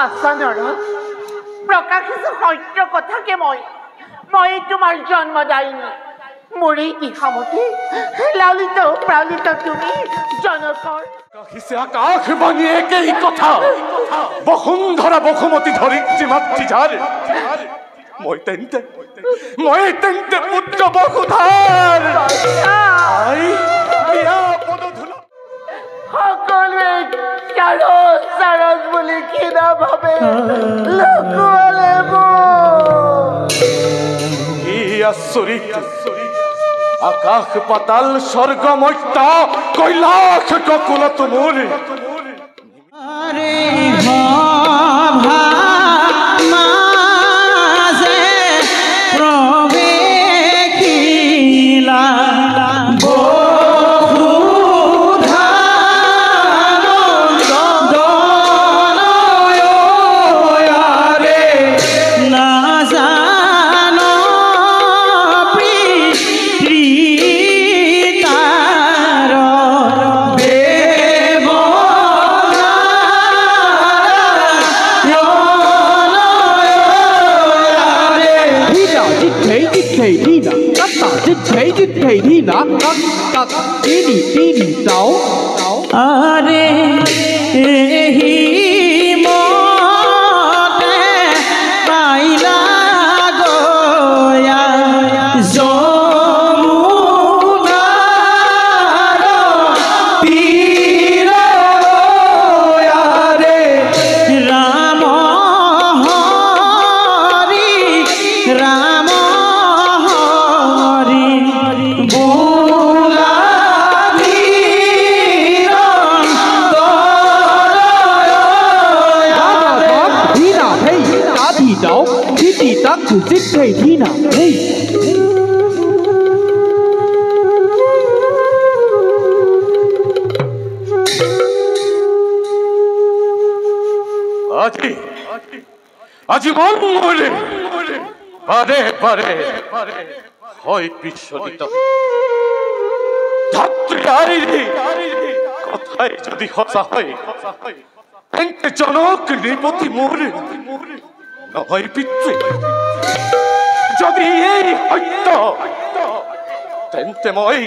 পাচানৰ প্ৰকাশিত সত্য কথাকে মই তোমাৰ জন্মদায়িনী মোৰ এই দিশামতে লালিত প্ৰালিত তুমি জনকৰ কাহিছে আকাশ বাণী একেই কথা বসুন্ধৰা বসুমতী ধৰিত্ৰী মাতৃ যাৰ মই তেন্তে পুত্ৰ বসুধাৰ সকলোৱে চাৰচ বুলি কিনা ভাবে লুকুৱালে কি আচৰিত আকাশ পাতাল স্বৰ্গ মৰ্ত্য কৈলাশ ককুলত মোৰ আরে এহি মতে পাইলা গয়া যমুনার তীরে রাম হরি রাম হরি আজি মঙ্গলে বারে বারে হয় বিস্ফোরিত কথায় যদি হসা হয় তেন্তে জনক নৃপতি মোর নহয় পিতৃ যদি এই সত্য তেন্তে মই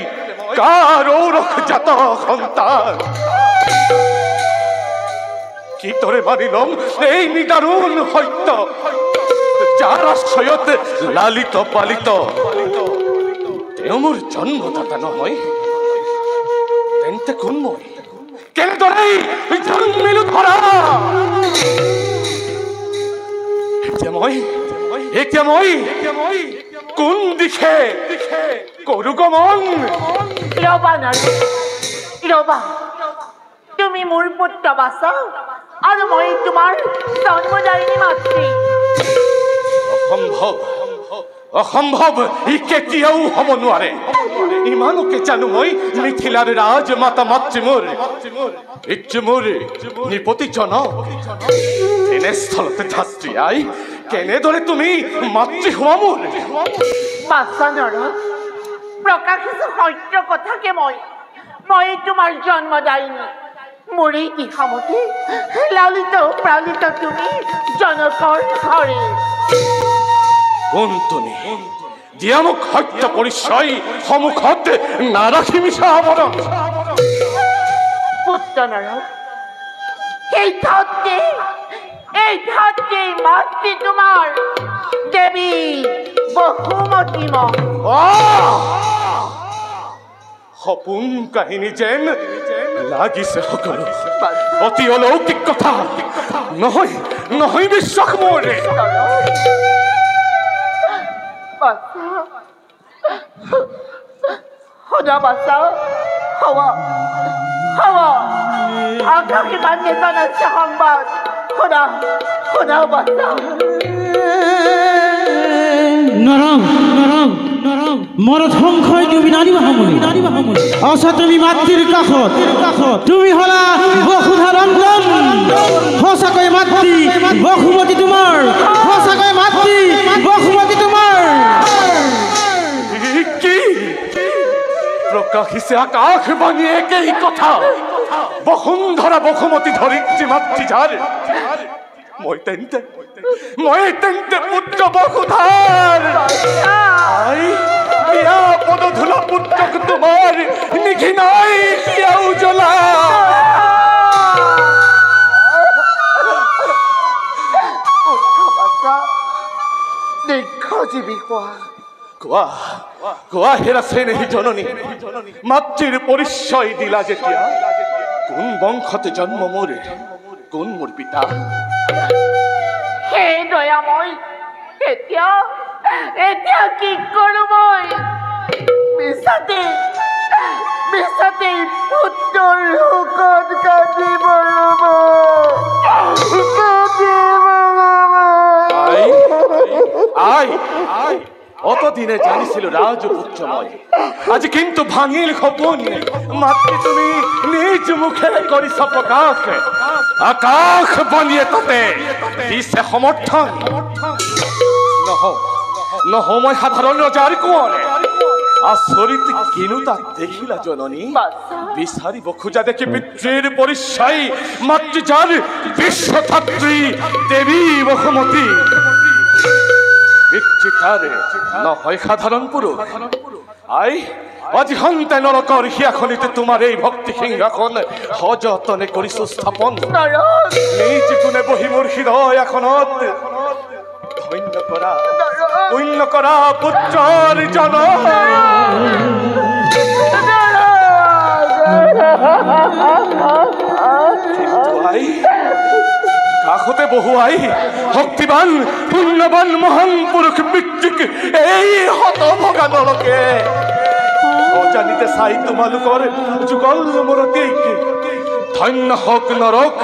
কার ঔরজাত সন্তান কি তরে মানিলম এই নিদারুণ সত্য যার আশ্রয়ত লালিত পালিত তেও মোর জন্মদাতা নহয় তেন্তে কোন মই কেনেদৰে জন্মিলো ধৰা এতিয়া মই কোন দিশে কৰো গমন ৰবা তুমি মোৰ পুত্ৰ বাছা আৰু মই তোমাৰ জন্মদায়িনী মাতৃ অসম্ভৱ ই কেতিয়াও হ'ব নোৱাৰে ইমানকে জানো মই মিথিলাৰ ৰাজমাতা মাতৃ মোৰ নৃপতি জনক এনেস্থলতে ধাত্ৰী আই কেনেদৰে তুমি মাতৃ হোৱা মোৰ পাচানৰ প্ৰকাশিত সত্য কথাকে মই তোমাৰ জন্মদায়িনী মোৰ এই দিশামতে লালিত প্ৰালিত তুমি জনকৰ ঘৰে কোন তুমি দিয়া মোক সত্য পৰিচয় সন্মুখত নাৰাখি মিছা আৱৰণ পুত্ৰ নৰক এই ধাত্ৰী মাতৃ তোমাৰ দেৱী বসুমতী সপোন কাহিনী যেন লাগিছে সকলো অতি অলৌকিক কথা নহয় বিশ্বাস মোৰ শুনা বাছা হব আকাশী মানুহে জনাইছে সংবাদ শুনা বাছা নৰম মৰত সংশয় তুমি নানিবা সমনি আচ্ছা তুমি মাতৃৰ কাষত তুমি হলা বসুধা ৰঞ্জন সঁচাকৈ মাতৃ বসুমতী তোমাৰ সঁচাকৈ মাতৃ বসুমতী তোমাৰ কি প্ৰকাশিছে আকাশ বাণী একেই কথা বসুন্ধৰা বসুমতী ধৰিত্ৰী মাতৃ যাৰ মই তেন্তে পুত্ৰ বসুধাৰ আই বিয়া পদধূলা পুত্ৰক তোমাৰ নিঘিনাই সিয়াও জ্বলা কোৱা হেৰাছে নেহি জননী মাতৃৰ পৰিচয় দিলা যেতিয়া কোন বংশতে জন্ম মোৰ কোন মোৰ পিতা হে দয়াময় এতিয়া কি কৰো মই মিছাতে পুত্ৰৰ শোকত কান্দিব অতদিনে জানিছিলো ৰাজপুত্ৰ মই আজি কিন্তু ভাঙিল সপোন মাতৃ তুমি নিজ মুখে কৰিছ প্ৰকাশ আকাশ বনিয়ে তাতে দিছে সমৰ্থন নহ মই সাধাৰণ ৰজাৰ কোঁৱৰে আচৰিত কিনো তাত দেখিলা জননী বিচাৰিব খোজা দেখি পিতৃৰ পৰিচয় মাতৃ যাৰ বিশ্বধাত্ৰী দেৱী বসুমতী পিতৃতাৰে নহয় সাধাৰণ পুৰুষ আই আজি সন্তান নৰকৰ হিয়াখনিতে তোমাৰ এই ভক্তি সিংহাসন সযতনে কৰিছো স্থাপন নিজ গুণে বহি মোৰ হৃদয় এখনত ধন্য কৰা পুত্ৰৰ জনম কাষতে বহুৱাই শক্তিবান পুণ্যবান মহান পুৰুষ পিতৃক এই হতভগা নৰকে অজানিতে চাই তোমালোকৰ যুগল মূৰতেই ধন্য হওক নৰক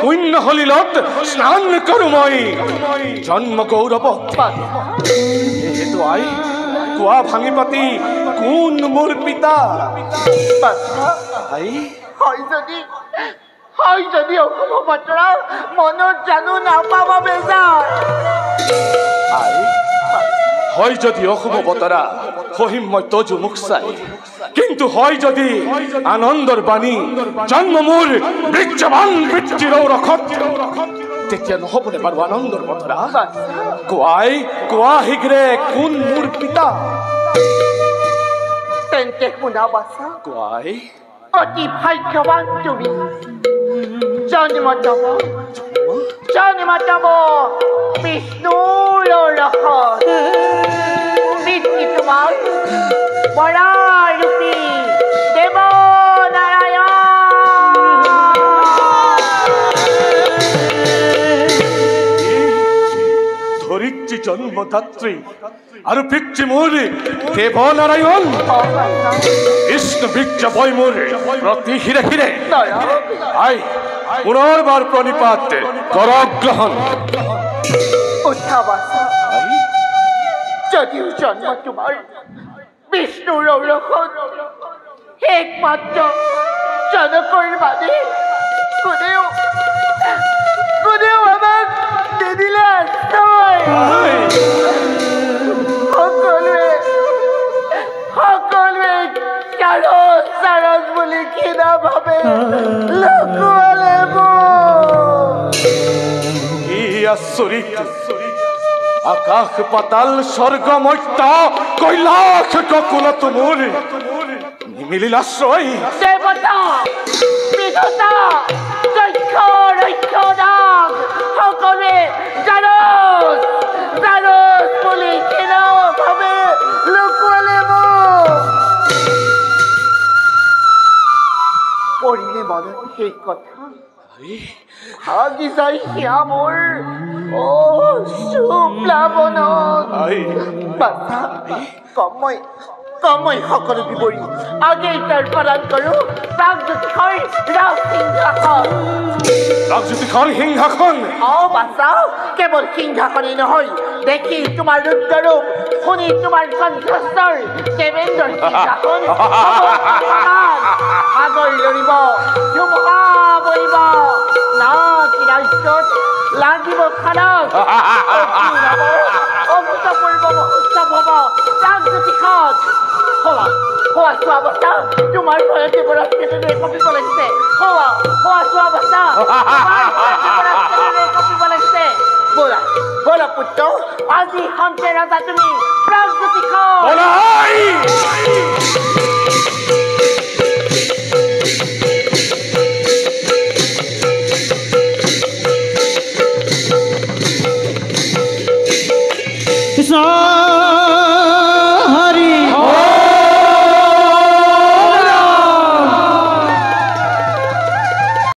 পুণ্য হলিলত স্নান কৰো মই জন্ম গৌৰৱত সেইটো আই কোৱা ভাঙি পাতি কোন মোৰ পিতা আই হয় যদি অশুভ বতৰা মনত জানো নাপাব বেজাৰ হয় যদি অশুভ বতৰা সহিম মই তজু মুখ চাই কিন্তু হয় যদি আনন্দৰ বাণী জন্ম মোৰ বৃক্ষবান পিতৃৰ ৰখত তেতিয়া নহবনে বাৰু আনন্দৰ বতৰা কোৱা শীঘ্ৰে কোন মোৰ পিতা তেন্তে শুনা বাছা কোৱাই অতি ভাগ্যৱান তুমি জন্ম তব বিষ্ণুৰ ৰসত পিতৃ তোমাৰ বৰাৰূপী দেৱ নাৰায়ণ ধৰিত্ৰী জন্মদাত্ৰী আৰু পিতৃ মোৰ দেৱ নাৰায়ণ বিষ্ণু বীৰ্য বৈ মোৰ প্ৰতি হিৰে হিৰে আই পুনৰবাৰ প্ৰণিপাত কৰগ্ৰহণ যদিও জন্ম তোমাৰ বিষ্ণুৰ ৰসত একমাত্ৰ জনকৰ বাদে কোনেও আমাক নিদিলে সকলোৱে চাৰস বুলি কিনা ভাবে লুকুৱালে আচৰিত আকাশ পাতাল স্বৰ্গ মৰ্ত্য কৈলাশ ককুলত মোৰ নিমিলিল আশ্ৰয় দেৱতা বিধতা দক্ষ ৰক্ষদাগ সকলোৱে জাৰস বুলি কিনা ভাবে লুকুৱালে পৰিলে মনত সেই কথা ভাগি যায় সিয়া মোৰ কমই সকলো বিৱৰি আগেই তাৰ প্ৰদান কৰো ৰাজজ্যোতিষৰ সিংহাসন বাছা কেৱল সিংহাসনেই নহয় দেখি তোমাৰ ৰুদ্ৰৰূপ শুনি তোমাৰ কণ্ঠস্বৰ দেৱেন্দ্ৰৰ সিংহাসন আগৰ লৰিব ধুমুহা বলিব ৰাজ্যত লাগিব খানক অভূতপূৰ্ব মহোৎসৱ হব ৰাজজ্যোতিষত চোৱা বস্তা তোমাৰ ভয়তে বৰফ কঁপিব লাগিছে চোৱা বস্তা কঁপিব লাগিছে আজি হন্তে ৰাজা তুমি প্ৰাগজ্যোতি কৰ বলাই কৃষ্ণ